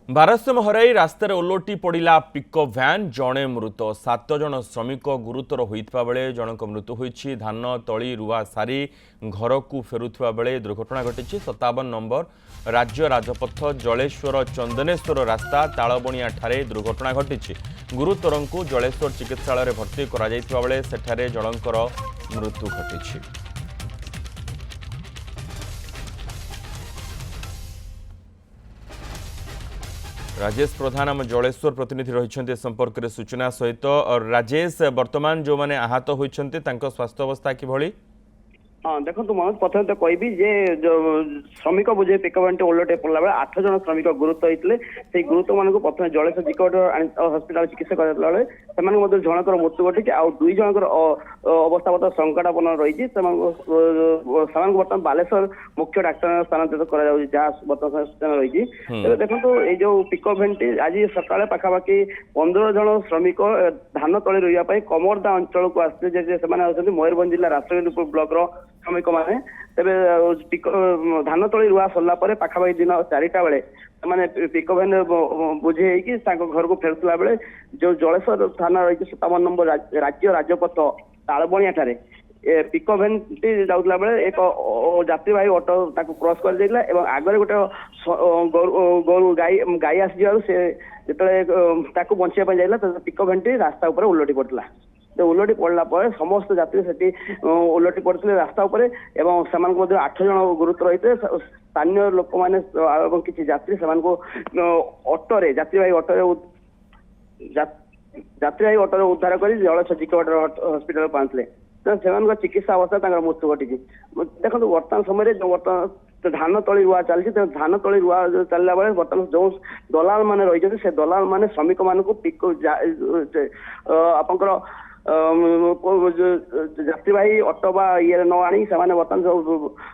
ଭାରସାମ୍ୟ ହରାଇ ରାସ୍ତାରେ ଓଲଟି ପଡ଼ିଲା ପିକଅପ୍ ଭ୍ୟାନ୍ ଜଣେ ମୃତ 7 ଜଣ ଶ୍ରମିକ ଗୁରୁତର ହୋଇଥିବା ବେଳେ ଜଣଙ୍କ ମୃତ୍ୟୁ ହୋଇଛି। ଧାନ ତଳି ରୁଆ ସାରି ଘରକୁ ଫେରୁଥିବା ବେଳେ ଦୁର୍ଘଟଣା ଘଟିଛି। 57 ନମ୍ବର ରାଜ୍ୟ ରାଜପଥ ଜଳେଶ୍ୱର ଚନ୍ଦନେଶ୍ୱର ରାସ୍ତା ତାଳବଣିଆ ଠାରେ ଦୁର୍ଘଟଣା ଘଟିଛି। ଗୁରୁତରଙ୍କୁ ଜଳେଶ୍ୱର ଚିକିତ୍ସାଳୟରେ ଭର୍ତ୍ତି କରାଯାଇଥିବା ବେଳେ ସେଠାରେ ଜଣଙ୍କର ମୃତ୍ୟୁ ଘଟିଛି। राजेश प्रधान आम जलेश्वर प्रतिनिधि रही संपर्क में सूचना सहित और राजेश वर्तमान जो मैंने आहत होती स्वास्थ्य अवस्था किभली? हाँ देखो मनोज प्रथम तो कहबी जे श्रमिक बुझे पिकअप भ्यान ओलटे पड़ा बेले 8 जन श्रमिक गुरुत्व होते से गुरुत्व मान प्रथम जलेश्वर जिकोट हस्पिटाल चिकित्सा कराला से जनकर मृत्यु घटी आउ 2 जनकर अवस्था संकटापन्न रही बर्तमान बालेश्वर मुख्य डाक्तर स्थानांतरित कर सूचना रही। देखो ये जो पिकअप भ्यान आज सकाଳେ पाखापाखि 15 जन श्रमिक धान तली रोईवा कमरदा अंचल को आसते मयूरभंज जिला राष्ट्रगीरपुर ब्लॉक श्रमिक मैंने तेरे धान तली रुआ सरला पाखापाखि दिन 4टा बेले मैंने पिकअप भ्यान बुझे घर को फेरुला बेले जो जलेश्वर थाना रही 57 नंबर राज्य राजपथ तालबणिया ठारे पिकअप भ्यान जाऊला बेले एक यात्रीवाही ऑटो क्रॉस कर देला एवं आगे गोटे गोरु गाई आसी से जो बचाई जाइला पिकअप भ्यान रास्ता उपर उलटी पड़ता उलटी पड़ा पर समस्त यात्री से उलटी पड़ते रास्ता उपर एवं से 8 जन गुरुतर रही स्थानीय लोक मैंने किसी यात्री से ऑटोरे यात्रीवाही ऑटोरे उद्धार कर जलेश्वर जिकोट हस्पिटाल पहुंचले से चिकित्सा अवस्था मृत्यु घटी। देखो बर्तमान समय बर्तमान धान तली रुआ चलती धान तली रुआ चलला बेले बर्तमान जो दलाल मैंने रही से दलाल मैंने श्रमिक मानक पिक आपंकर यात्रीवाही ऑटो ये न आनी से बर्तमान जो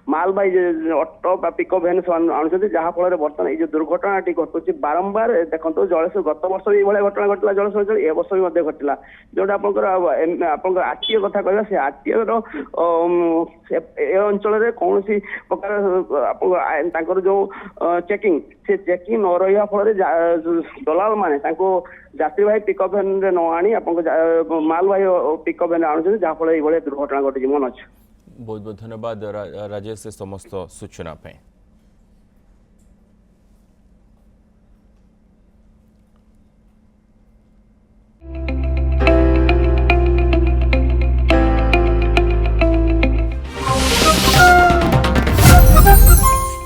मालबाही ऑटो पिकअप भ्यान से आणुच्च जहाँफल बर्तमान ये दुर्घटना घटुची बारंबार। देखो जलेश्वर गत वर्ष भी ये घटना घटला जलेश्वर ए वर्ष भी घटला जोटा आप आरटीओ कथा कहला से आरटीओ अंचल कौन प्रकार जो चेकिंग से चेकिंग न रहा फल दलाल माने यात्रीवाही पिकअप भ्यान न आनी मालवाही पिकअप भ्यान आणुच्च जहाँफल ये दुर्घटना घटी। मनोज बहुत बहुत धन्यवाद राजेश समस्त सूचना पे।